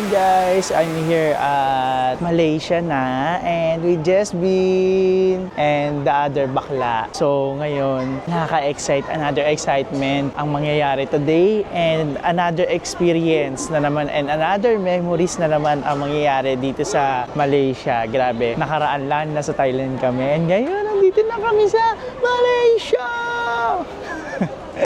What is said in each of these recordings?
guys, I'm here at Malaysia na and we just been and the other bakla. So ngayon, nakaka-excite, another excitement ang mangyayari today and another experience na naman and another memories na naman ang mangyayari dito sa Malaysia. Grabe, nakaraan lang nasa Thailand kami and ngayon nandito na kami sa Malaysia!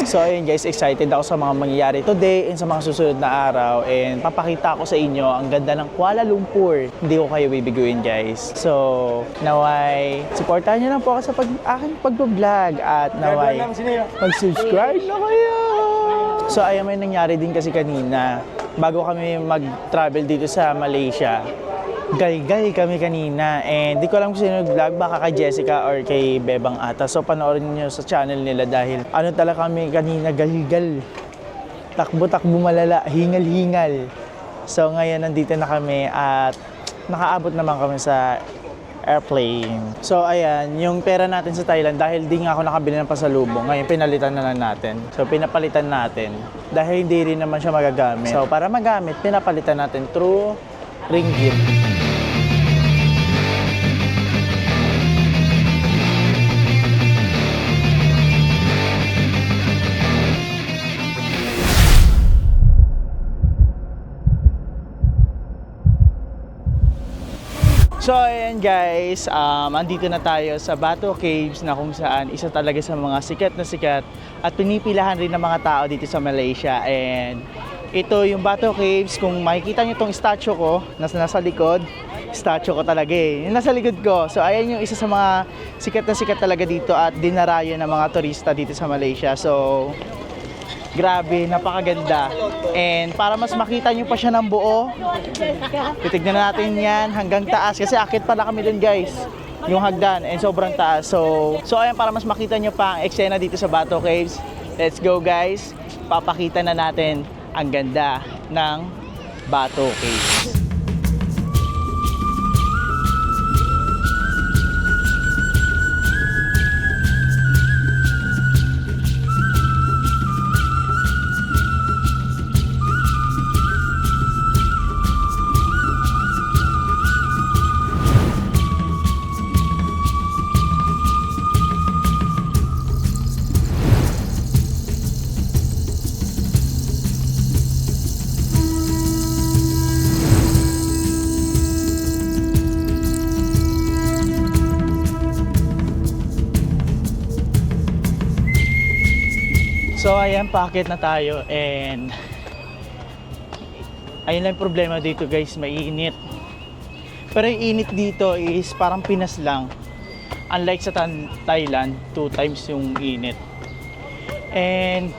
So ayun guys, excited ako sa mga mangyayari today and sa mga susunod na araw and papakita ko sa inyo ang ganda ng Kuala Lumpur. Hindi ko kayo bibiguin guys. So naway, supportahan nyo lang po ako sa aking pag-vlog at naway mag-subscribe na kayo. So ayun, may nangyari din kasi kanina bago kami mag-travel dito sa Malaysia. Gal-gal kami kanina and di ko alam kung sino nag-vlog, baka kay Jessica or kay Bebang ata. So panoorin niyo sa channel nila dahil ano talaga kami kanina, gal-gal. Takbo-takbo malala, hingal-hingal. So ngayon nandito na kami at nakaabot naman kami sa airplane. So ayan, yung pera natin sa Thailand dahil di nga ako nakabili ng pasalubong, ngayon pinalitan na lang natin. So pinapalitan natin dahil hindi rin naman siya magagamit. So para magamit, pinapalitan natin through ringgit. So ayan guys, andito na tayo sa Batu Caves na kung saan isa talaga sa mga sikat na sikat at pinipilahan rin ng mga tao dito sa Malaysia. And ito yung Batu Caves, kung makikita nyo itong statue ko nasa likod, statue ko talaga yung nasa likod ko. So ayan yung isa sa mga sikat na sikat talaga dito at dinarayo ng mga turista dito sa Malaysia. So grabe, napakaganda. And para mas makita nyo pa siya ng buo, titignan natin yan hanggang taas kasi akit pala kami dun guys, yung hagdan and sobrang taas. So ayan, para mas makita nyo pa ang eksena dito sa Batu Caves, let's go guys, papakita na natin ang ganda ng Batu Caves. So ayan, paakit na tayo and ayun lang problema dito guys, mainit. Pero yung init dito is parang Pinas lang. Unlike sa Thailand, 2 times yung init. And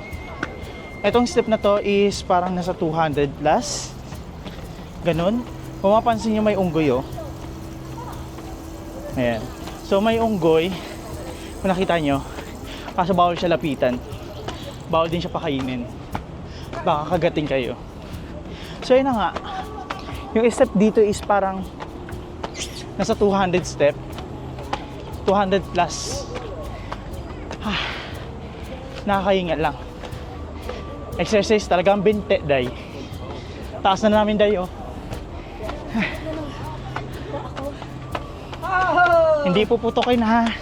etong step na to is parang nasa 200 plus. Ganun. Kung mapansin nyo may unggoy oh. Ayan. So may unggoy, kung nakita nyo, kaso bawal siya lapitan. Bawal din siya pakainin, baka kagating kayo. So yun na nga, yung step dito is parang nasa 200 step, 200 plus. Nakakahinga lang. Exercise talagang binte day. Taas na namin day oh. Hindi puputokin ha.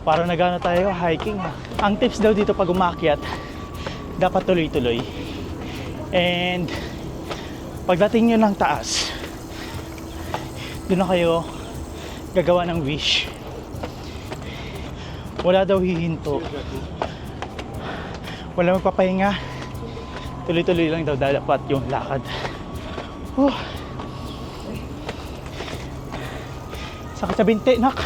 Para nagano tayo hiking. Ang tips daw dito pag umakyat, dapat tuloy-tuloy. And pagdating nyo ng taas, doon na kayo gagawa ng wish. Wala daw hihinto, wala magpapahinga, tuloy-tuloy lang daw dapat yung lakad. Sakit sa binte, nak.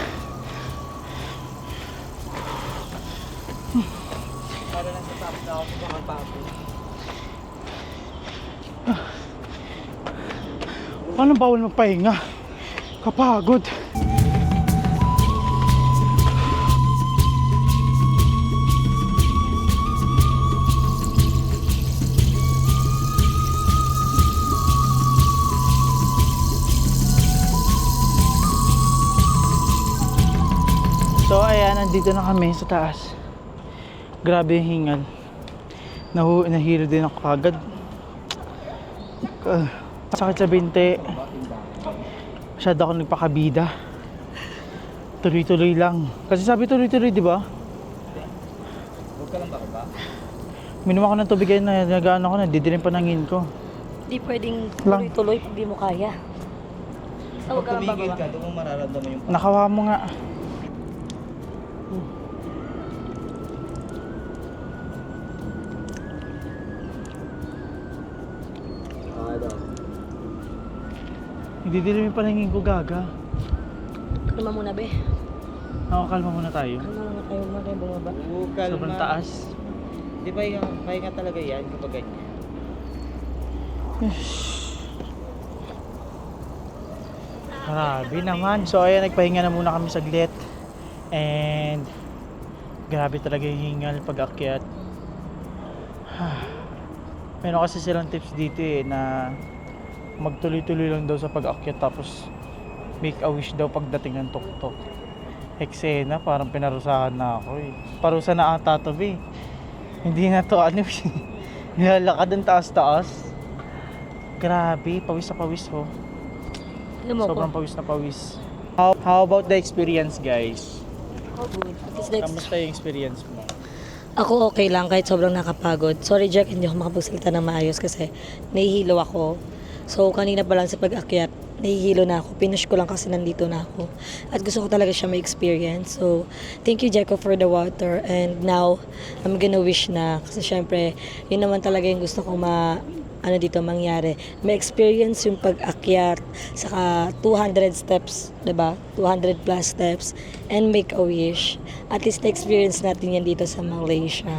Para lang sa top na ako mga papo. Paano bawal magpahinga? Kapagod. So ayan, nandito na kami sa taas. Grabe yung hingal. Nahilo din ako kagad. Sakit sa binte. Masyado ako nagpakabida. Tuloy-tuloy lang. Kasi sabi tuloy-tuloy, di ba? Huwag ka lang ba? Minom ako ng tubig ayun na nag-ano ko na, didilim pa nangin ko. Hindi pwedeng Lang. tuloy-tuloy pag di mo kaya. So, huwag ka lang Tumigil bababa. ka, doon mo mararamdaman yung Nakawa mo nga. Didilim pa nangin ko, gaga. Kalma muna, be. Nakakalma muna tayo. Kalma muna tayo, muna tayo bumaba. Oo, kalma. Sobrang taas. Di ba yung pahinga talaga yan kapag ganyan? Grabe naman. So ayan, nagpahinga na muna kami saglit. And grabe talaga yung hingal pag akyat. Meron kasi silang tips dito na magtuloy-tuloy lang daw sa pag-akyat tapos make a wish daw pagdating ng tuktok. Eksena, parang pinarusahan na ako eh. Parusa na ata to be. Hindi na to ano eh. Nilalakad ang taas-taas. Grabe, pawis na pawis ho. Alam mo ko. Sobrang pawis na pawis. How about the experience, guys? Oh, good. At least next. Kamusta yung experience mo? Ako okay lang kahit sobrang nakapagod. Sorry Jack, hindi ako makapagsalita ng maayos kasi nahihilo ako. So kanina pa lang sa pag-akyat, nahihilo na ako. Pinush ko lang kasi nandito na ako. At gusto ko talaga siya ma-experience. So thank you Jacko for the water. And now, I'm gonna wish na. Kasi syempre, yun naman talaga yung gusto ko dito mangyari. Ma-experience yung pag-akyat, saka 200 steps, 'di ba? 200 plus steps and make a wish. At least na-experience natin yan dito sa Malaysia.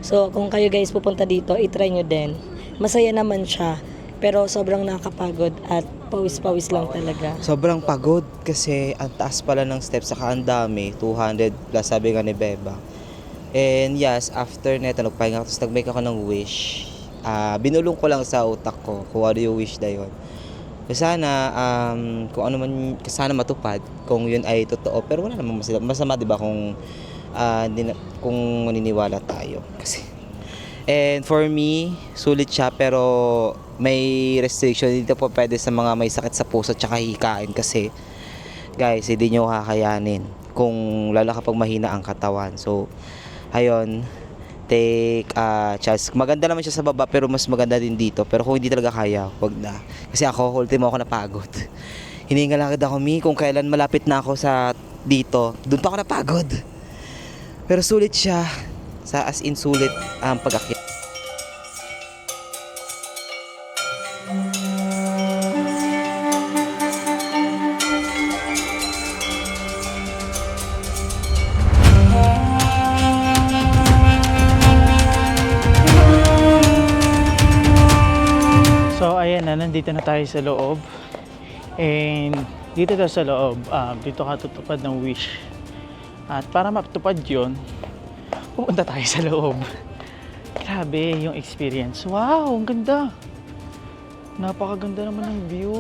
So, kung kayo guys pupunta dito, i-try nyo din. Masaya naman siya, pero sobrang nakakapagod at pawis-pawis lang talaga. Sobrang pagod kasi ang taas pala ng steps saka ang dami, 200 plus sabi nga ni Beba. And yes, after neto nagpahinga ako, tapos nag-make ako ng wish. Binulong ko lang sa utak ko kung ano yung wish na yun. Sana kung ano man, sana matupad kung yun ay totoo, pero wala namang masama 'di ba kung kung maniniwala tayo kasi. And for me, sulit siya pero may restriction dito po, pwede sa mga may sakit sa puso at hikain kasi guys, hindi nyo kakayanin kung lalo kapag mahina ang katawan. So ayun, take chance. Maganda naman siya sa baba pero mas maganda din dito. Pero kung hindi talaga kaya, wag na. Kasi ako, ultimo ako napagod. Hiningal agad ako, kung kailan malapit na ako sa dito. Doon pa ako napagod. Pero sulit siya. As in sulit ang pag-akyat. So ayan na, nandito na tayo sa loob. And dito daw sa loob, dito ka tutupad ng wish. At para matupad yun, pupunta tayo sa loob. Grabe yung experience. Wow, ang ganda. Napakaganda naman ng view.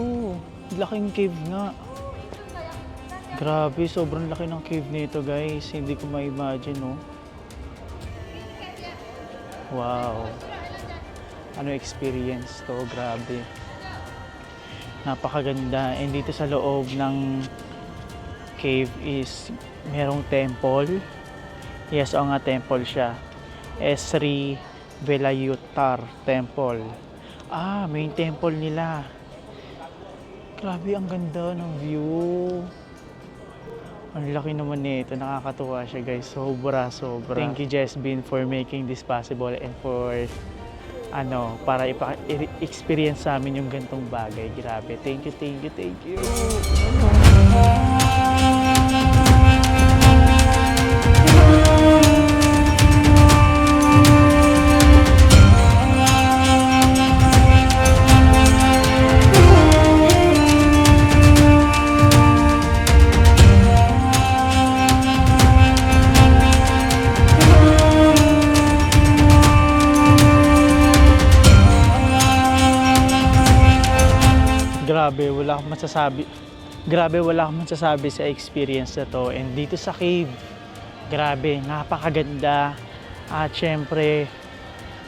Laking cave nga. Grabe, sobrang laki ng cave nito guys. Hindi ko ma-imagine, no? Wow. Ano experience to, grabe. Napakaganda. And dito sa loob ng cave is merong temple. Yes, o nga, temple siya. Sri Velayuthar Temple. Main temple nila. Grabe, ang ganda ng view. Ang laki naman nito. Nakakatuwa siya guys. Sobra. Thank you Jesbin for making this possible and for para i-experience sa amin yung gantong bagay. Grabe. Thank you. Grabe, wala akong masasabi sa experience na to. And dito sa cave, grabe, napakaganda. At syempre,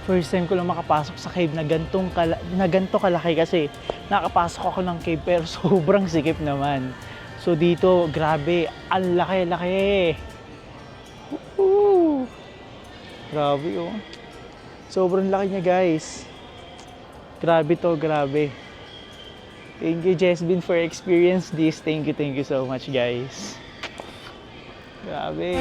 First time ko lang makapasok sa cave na ganito kalaki kasi nakapasok ako ng cave pero sobrang sikip naman. So dito, grabe, ang laki-laki. Woo! Grabe oh. Sobrang laki niya guys. Grabe to, grabe. Thank you Jesbin for experience this. Thank you so much guys. Grabe.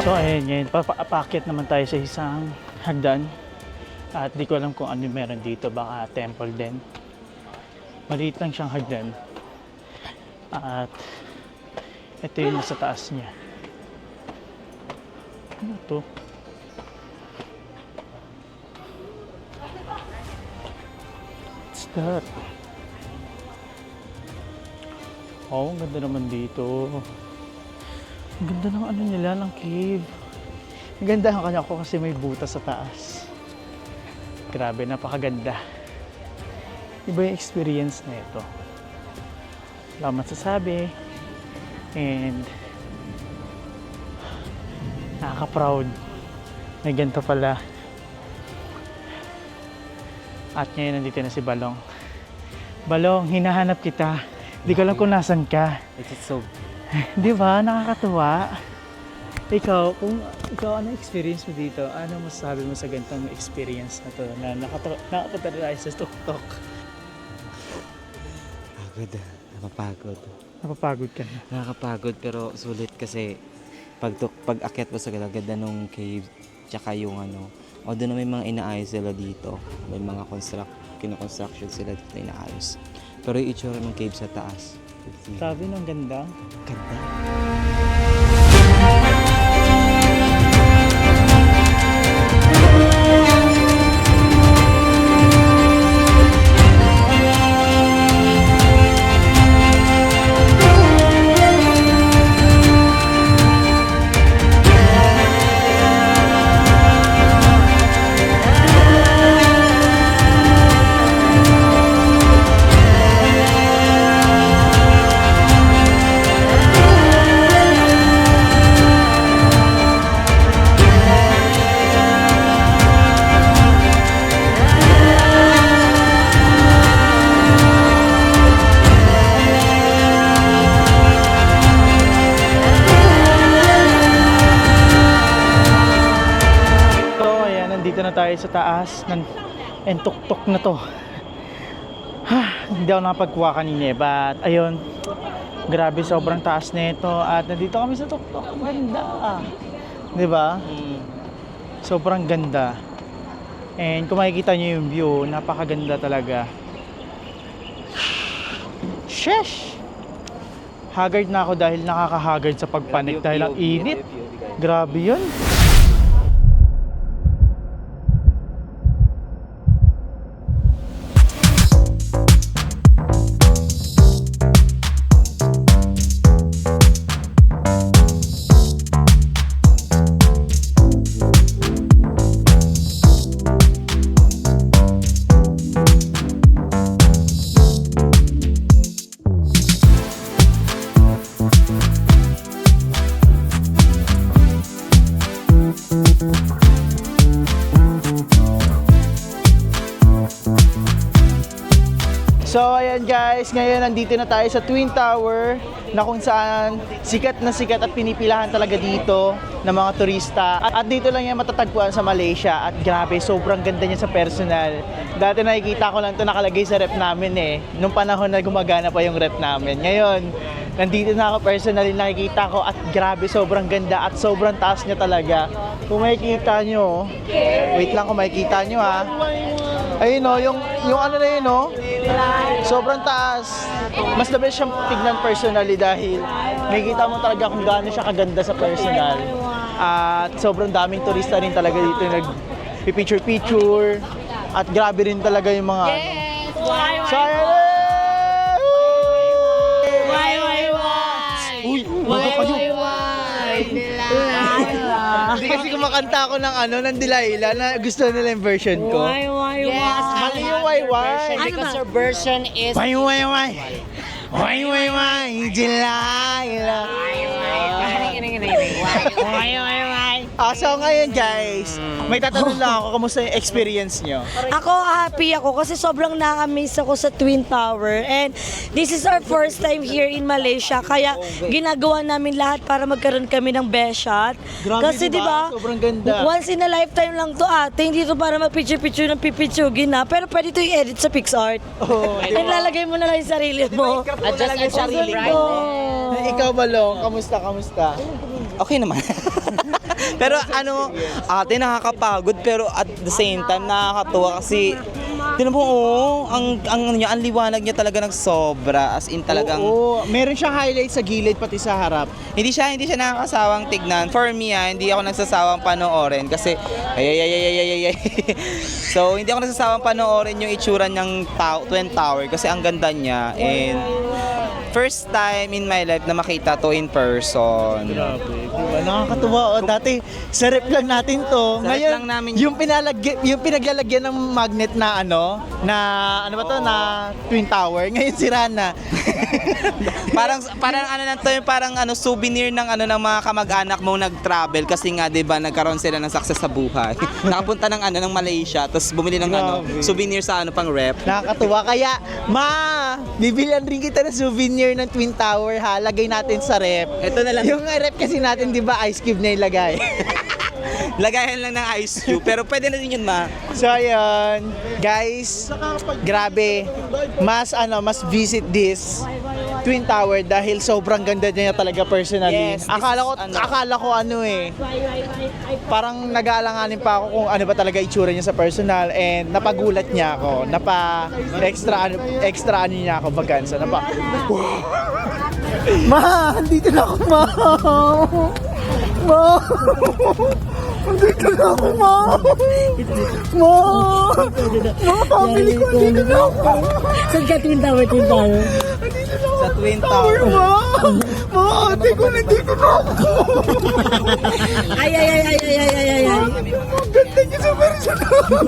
So ayun, ngayon papaakyat naman tayo sa isang hagdan. At di ko alam kung ano meron dito, baka temple din. Maliit lang siyang hagdan. At ito yung nasa taas niya. Ano to? What's that? Oh, ang ganda naman dito. Ang ganda ng ano nila, ng cave. Ang ganda ang kanya ko kasi may butas sa taas. Grabe, napakaganda. Iba yung experience na ito. Wala masasabi. And nakaka-proud. May ganito pala. At ngayon nandito na si Balong. Balong, hinahanap kita. Hindi ko alam kung nasan ka. It's so... Di ba? Nakakatuwa. Ikaw, ano experience mo dito? Ano masasabi mo sa ganitong experience na to na nakapunta tayo sa tuktok? Napapagod. Napapagod ka na. Nakakapagod pero sulit kasi pag akyat mo sa ganda nung cave tsaka yung ano, although na may mga inaayos sila dito, may mga kino-construction sila dito na inaayos. Pero yung itsura ng cave sa taas, Sabi nung ganda. ganda. Nandito na tayo sa taas ng tuktok na to. Hindi ako nakapagkuha kanina but ayun, grabe sobrang taas nito at nandito kami sa tuktok. Ganda. 'Di ba? Sobrang ganda. And kung makikita niyo yung view, napakaganda talaga. Sheesh! Haggard na ako dahil nakaka-haggard sa pagpanik dahil ang init. Grabe 'yun. So ayan guys, ngayon nandito na tayo sa Twin Tower na kung saan sikat na sikat at pinipilahan talaga dito ng mga turista. At dito lang yan matatagpuan sa Malaysia at grabe, sobrang ganda niya sa personal. Dati nakikita ko lang ito nakalagay sa rep namin nung panahon na gumagana pa yung rep namin. Ngayon, nandito na ako personally nakikita ko at grabe, sobrang ganda at sobrang taas niya talaga. Kung makikita nyo, wait lang kung makikita nyo ha. Ayun o, yung ano na yun o, sobrang taas. Mas the best siyang tignan personally dahil makikita mo talaga kung gaano siya kaganda sa personal. At sobrang daming turista rin talaga dito nag-picture-picture. At grabe rin talaga yung mga So ayan Why? Uy, bago kayo. Hindi kasi kumakanta ako ng ng Delilah na gusto nila yung version ko. Yes, Mali yung why. because your version is Why. Delilah. So ngayon guys, may tatanong lang ako, kamusta yung experience nyo? Ako, happy ako kasi sobrang na-amaze ako sa Twin Tower. And this is our first time here in Malaysia. Kaya ginagawa namin lahat para magkaroon kami ng best shot. Kasi diba? diba, Sobrang ganda. once in a lifetime lang to ate. Hindi to para magpicture-picture ng pipitsugin na. Pero pwede to i-edit sa PixArt. Oh, And lalagay mo na lang yung sarili mo. adjust ang sarili Galing mo. ko. Ikaw Balong, kamusta? Okay naman. Pero ate nakakapagod pero at the same time nakakatuwa kasi tinan mo ang liwanag niya talaga nagsobra as in talagang Oo, meron siyang highlight sa gilid pati sa harap. hindi siya nakakasawang tignan. For me hindi ako nagsasawang panoorin kasi ay. So hindi ako nagsasawang panoorin yung itsura ng Twin Tower kasi ang ganda niya and first time in my life na makita to in person. Grabe, diba? Nakakatuwa. Dati, sa rep lang natin to. Sa rep Ngayon, lang namin yung pinaglalagyan ng magnet na na Twin Tower. Ngayon sira na. parang lang to yung parang souvenir ng ng mga kamag-anak mo nag-travel kasi nga 'di ba nagkaroon sila ng success sa buhay. Nakapunta ng Malaysia tapos bumili ng Grabe. souvenir sa pang rep. Nakakatuwa. Kaya, bibilihan rin kita ng souvenir ng Twin Tower ha. Lagay natin sa rep. Ito na lang. Yung rep kasi natin, di ba, ice cube na ilagay. Lagayan lang ng ice cube pero pwede na din yun So ayun, guys, grabe. Mas visit this Twin Tower dahil sobrang ganda niya talaga personally. Yes, Akala ko parang nag-aalanganin pa ako kung ano ba talaga itsura niya sa personal and napagulat niya ako. Extra niya ako bagansa. Ma, andito na ako, ma. Andito na ako, ma. Family ko, andito na ako. Saan ka Twin Tower? sa Twin Tower. Ate ko, nandito na ako. Ay. Ang ganda niya sa personal.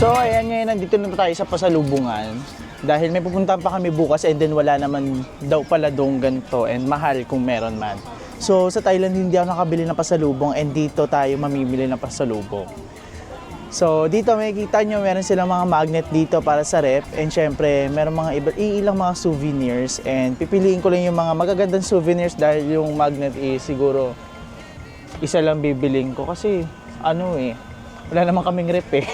So ayan, ngayon nandito na tayo sa pasalubungan dahil may pupuntahan pa kami bukas and then wala naman daw pala doong ganito and mahal kung meron man. So sa Thailand hindi ako nakabili ng pasalubong and dito tayo mamimili ng pasalubong. So dito makikita nyo meron silang mga magnet dito para sa rep and syempre meron mga ilang mga souvenirs and pipiliin ko lang yung mga magagandang souvenirs dahil yung magnet siguro isa lang bibiling ko kasi wala naman kaming rep eh.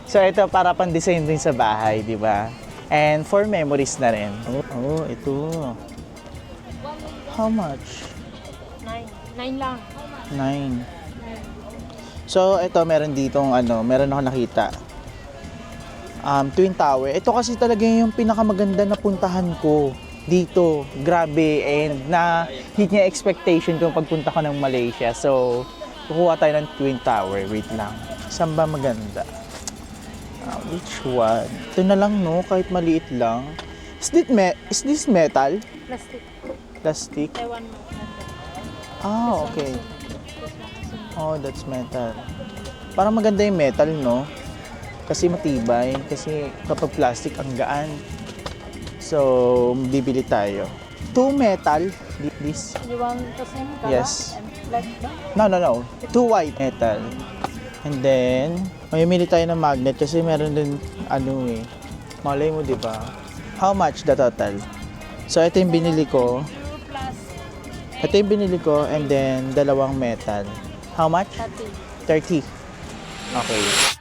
So ito para pang-design din sa bahay, di ba? And for memories na rin. Oh, ito. How much? 9 lang. 9. So ito meron ditong meron ako nakita. Twin Tower. Ito kasi talaga yung pinakamaganda na puntahan ko dito. Grabe and na hit niya expectation ko pagpunta ko ng Malaysia. So kukuha tayo ng Twin Tower. Wait lang. Saan ba maganda? Which one? Ito na lang kahit maliit lang. Is this metal? Plastic? Taiwan. Okay. Oh, that's metal. Parang maganda yung metal, no? Kasi matibay. Kasi kapag plastic, ang gaan. So, bibili tayo. 2 metal. This. You want the same color? Yes. And black ba? No. 2 white metal. And then, Mamimili tayo ng magnet kasi meron din ano eh. Malay mo, di ba? How much the total? So, ito yung binili ko. Ito yung binili ko and then dalawang metal. How much? 30. 30. Okay.